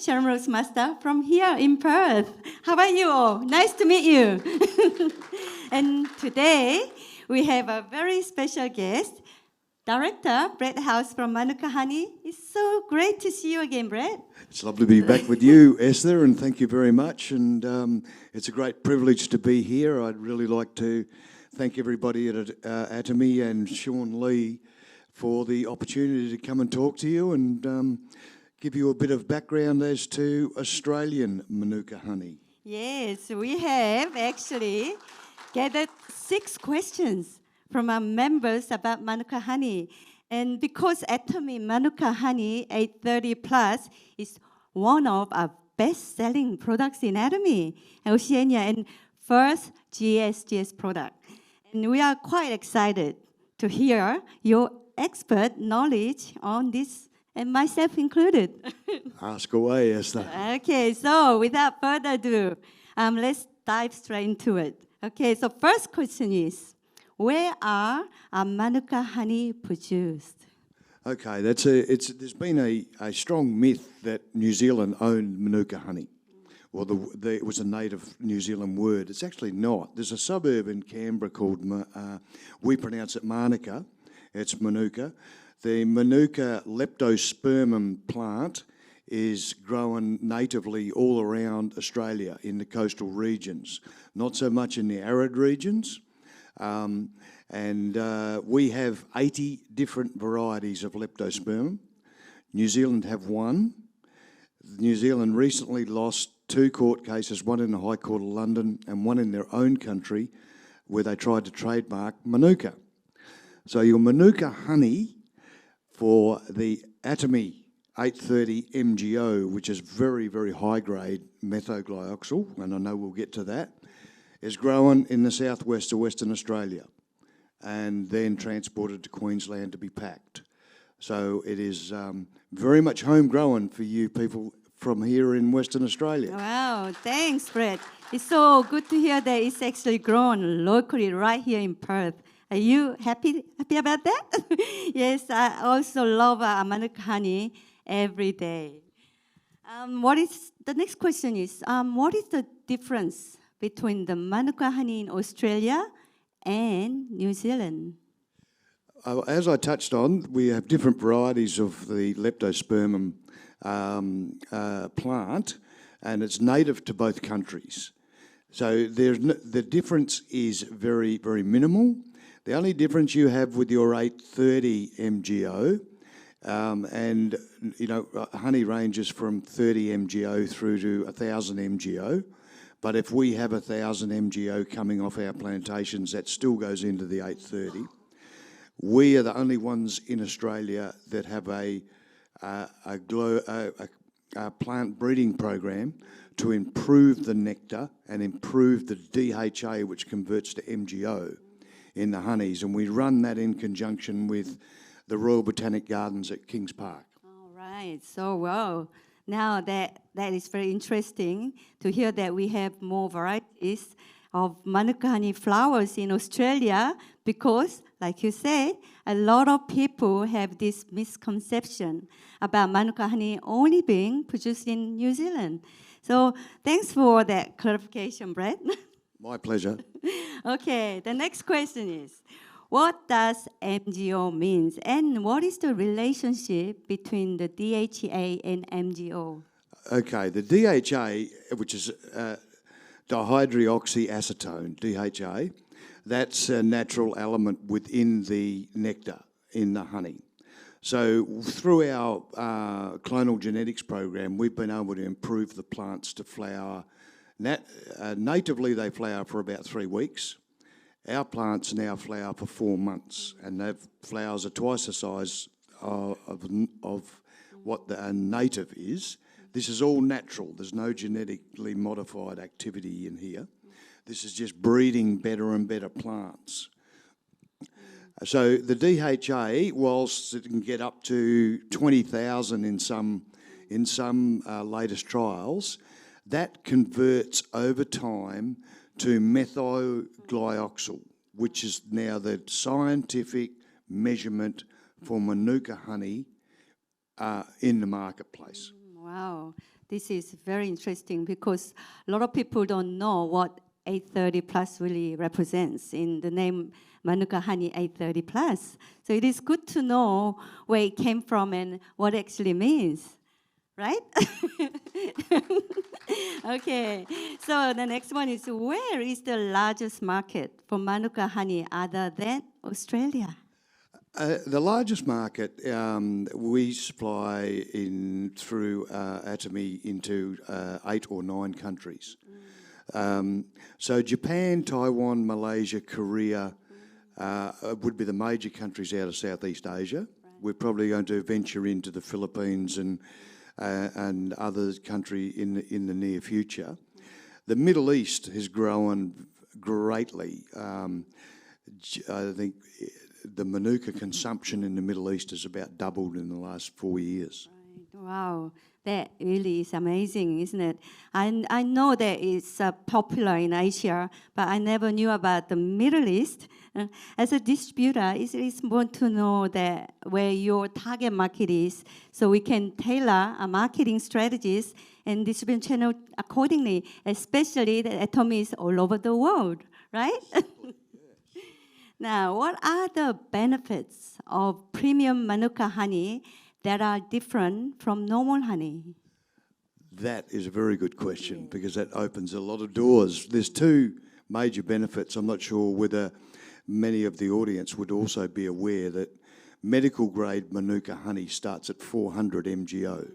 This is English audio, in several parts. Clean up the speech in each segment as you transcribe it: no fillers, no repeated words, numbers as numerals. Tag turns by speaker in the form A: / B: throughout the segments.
A: Sharon Rose Master from here in Perth. How are you all? Nice to meet you. And today we have a very special guest, Director Brett House from Manuka Honey. It's so great to see you again, Brett.
B: It's lovely to be back with you, Esther, and thank you very much. And it's a great privilege to be here. I'd really like to thank everybody at Atomy and Sean Lee for the opportunity to come and talk to you and give you a bit of background as to Australian Manuka honey.
A: Yes, we have actually gathered 6 questions from our members about Manuka honey. And because Atomy Manuka Honey 830 Plus is one of our best-selling products in Atomy, Oceania, and first GSGS product. And we are quite excited to hear your expert knowledge on this, and myself included.
B: Ask away, Esther.
A: Okay, so without further ado, let's dive straight into it. Okay, so first question is, where are our Manuka honey produced?
B: Okay, there's been a strong myth that New Zealand owned Manuka honey. Well, it was a native New Zealand word. It's actually not. There's a suburb in Canberra called, we pronounce it Manuka. It's Manuka. The Manuka leptospermum plant is grown natively all around Australia in the coastal regions, not so much in the arid regions. We have 80 different varieties of leptospermum. New Zealand have one. New Zealand recently lost 2 court cases, one in the High Court of London and one in their own country, where they tried to trademark Manuka. So your Manuka honey for the Atomy 830 MGO, which is very, very high-grade methoglyoxal, and I know we'll get to that, is grown in the southwest of Western Australia and then transported to Queensland to be packed. So it is very much homegrown for you people from here in Western Australia.
A: Wow, thanks, Brett. It's so good to hear that it's actually grown locally right here in Perth. Are you happy about that? Yes, I also love Manuka honey every day. The next question is, what is the difference between the Manuka honey in Australia and New Zealand?
B: As I touched on, we have different varieties of the leptospermum plant, and it's native to both countries. So the difference is very, very minimal. The only difference you have with your 830 MGO, and you know, honey ranges from 30 MGO through to 1,000 MGO. But if we have 1,000 MGO coming off our plantations, that still goes into the 830. We are the only ones in Australia that have a plant breeding program to improve the nectar and improve the DHA, which converts to MGO in the honeys. And we run that in conjunction with the Royal Botanic Gardens at Kings Park.
A: All right, so wow. Now that is very interesting to hear that we have more varieties of Manuka honey flowers in Australia because, like you said, a lot of people have this misconception about Manuka honey only being produced in New Zealand. So thanks for that clarification, Brett.
B: My pleasure.
A: Okay, the next question is, what does MGO mean, and what is the relationship between the DHA and MGO?
B: Okay, the DHA, which is dihydroxyacetone, DHA, that's a natural element within the nectar in the honey. So through our clonal genetics program, we've been able to improve the plants to flower. Natively, they flower for about 3 weeks. Our plants now flower for 4 months, and their flowers are twice the size of what the native is. This is all natural. There's no genetically modified activity in here. This is just breeding better and better plants. So the DHA, whilst it can get up to 20,000 in some latest trials, that converts over time to methoglyoxal, which is now the scientific measurement for Manuka honey in the marketplace.
A: Wow, This is very interesting because a lot of people don't know what 830 plus really represents in the name Manuka honey 830 plus. So it is good to know where it came from and what it actually means, right? Okay, so the next one is, where is the largest market for Manuka honey other than Australia?
B: The largest market we supply through Atomy into 8 or 9 countries. So Japan, Taiwan, Malaysia, Korea would be the major countries out of Southeast Asia. Right. We're probably going to venture into the Philippines and other country in the near future. The Middle East has grown greatly. I think the Manuka consumption in the Middle East has about doubled in the last 4 years.
A: Right. Wow, that really is amazing, isn't it? I know that it's popular in Asia, but I never knew about the Middle East. As a distributor, it's important to know that where your target market is, so we can tailor our marketing strategies and distribution channel accordingly, especially the Atomy is all over the world, right? Now, what are the benefits of premium Manuka honey that are different from normal honey?
B: That is a very good question because that opens a lot of doors. There's 2 major benefits. I'm not sure whether many of the audience would also be aware that medical grade Manuka honey starts at 400 MGO.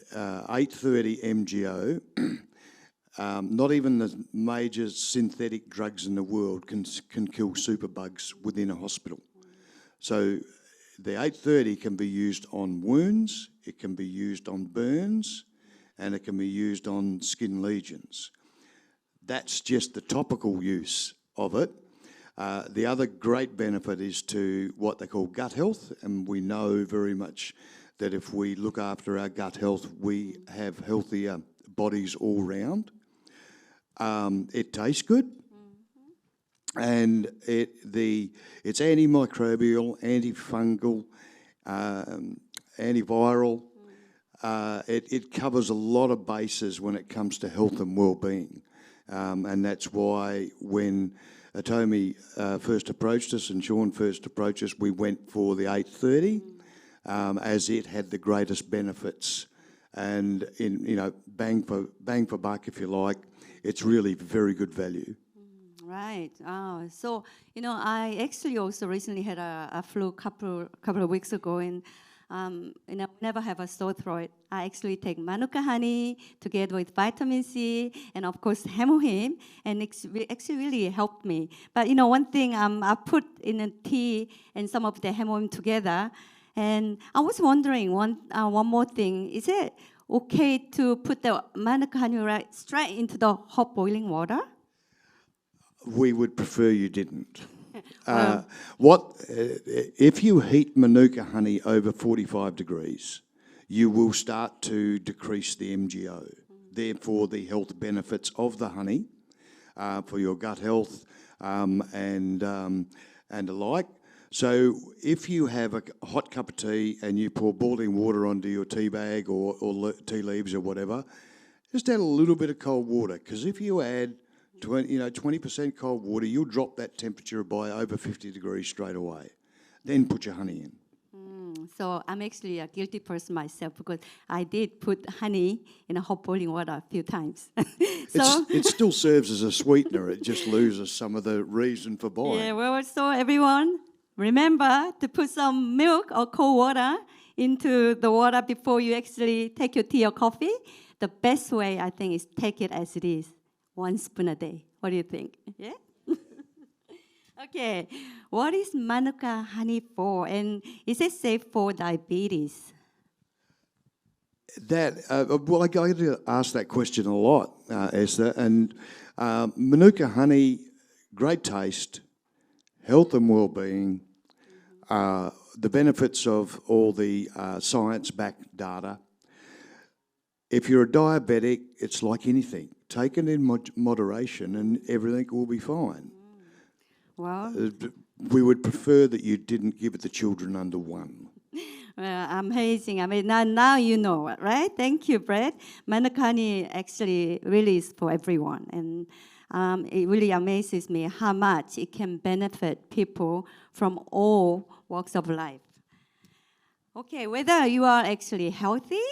B: 830 MGO, not even the major synthetic drugs in the world can kill superbugs within a hospital. So the 830 can be used on wounds, it can be used on burns, and it can be used on skin lesions. That's just the topical use of it. The other great benefit is to what they call gut health, and we know very much that if we look after our gut health, we have healthier bodies all round. It tastes good, and it's antimicrobial, antifungal, antiviral. It covers a lot of bases when it comes to health and well-being. And that's why when Atomy first approached us and Sean first approached us, we went for the 830 as it had the greatest benefits. And bang for buck, if you like, it's really very good value.
A: Right. So I actually also recently had a flu couple of weeks ago, and never have a sore throat. I actually take Manuka honey together with vitamin C and of course hemohim, and it's actually really helped me. But one thing I put in a tea and some of the hemohim together, and I was wondering one more thing: is it okay to put the Manuka honey right straight into the hot boiling water?
B: We would prefer you didn't. If you heat Manuka honey over 45 degrees, you will start to decrease the MGO. Therefore, the health benefits of the honey for your gut health and the like. So if you have a hot cup of tea and you pour boiling water onto your tea bag or tea leaves or whatever, just add a little bit of cold water, because if you add 20% cold water, you'll drop that temperature by over 50 degrees straight away. Then put your honey in.
A: So I'm actually a guilty person myself, because I did put honey in a hot boiling water a few times.
B: It still serves as a sweetener. It just loses some of the reason for buying.
A: Yeah, well, so everyone, remember to put some milk or cold water into the water before you actually take your tea or coffee. The best way, I think, is take it as it is. 1 spoon a day. What do you think? Yeah? Okay. What is Manuka honey for? And is it safe for diabetes?
B: I get to ask that question a lot, Esther. And Manuka honey, great taste, health and well-being, the benefits of all the science-backed data. If you're a diabetic, it's like anything. Take it in moderation and everything will be fine.
A: Well,
B: we would prefer that you didn't give it to children under 1.
A: Amazing. I mean, now you know, right? Thank you, Brad. Manuka honey actually really is for everyone. And it really amazes me how much it can benefit people from all walks of life. Okay, whether you are actually healthy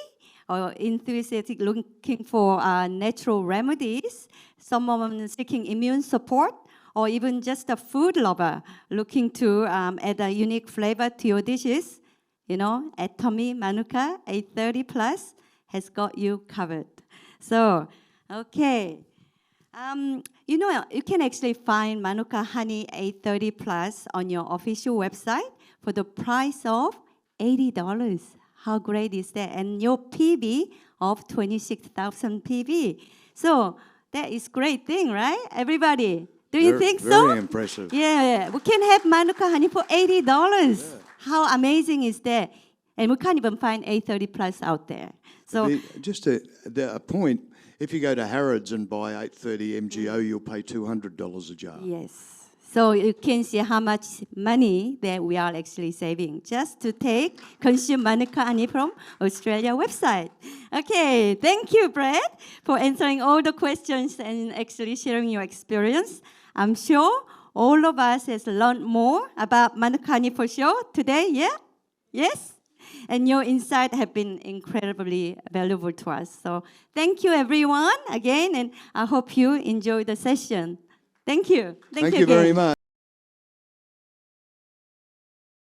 A: or enthusiastic looking for natural remedies, someone seeking immune support, or even just a food lover looking to add a unique flavor to your dishes, you know, Atomy Manuka 830 Plus has got you covered. So, okay. You know, you can actually find Manuka Honey 830 Plus on your official website for the price of $80. How great is that? And your PV of 26,000 PV. So that is great thing, right? Everybody, do you think so?
B: Very impressive.
A: Yeah, we can have Manuka honey for $80. Yeah. How amazing is that? And we can't even find 830 plus out there. So
B: Just a point, if you go to Harrods and buy 830 MGO, you'll pay $200 a jar.
A: yes. So you can see how much money that we are actually saving just to consume Manuka honey from Australia website. Okay, thank you, Brad, for answering all the questions and actually sharing your experience. I'm sure all of us has learned more about Manuka honey for sure today, yeah? Yes? And your insights have been incredibly valuable to us. So thank you, everyone, again, and I hope you enjoyed the session. Thank you.
B: Thank you very much.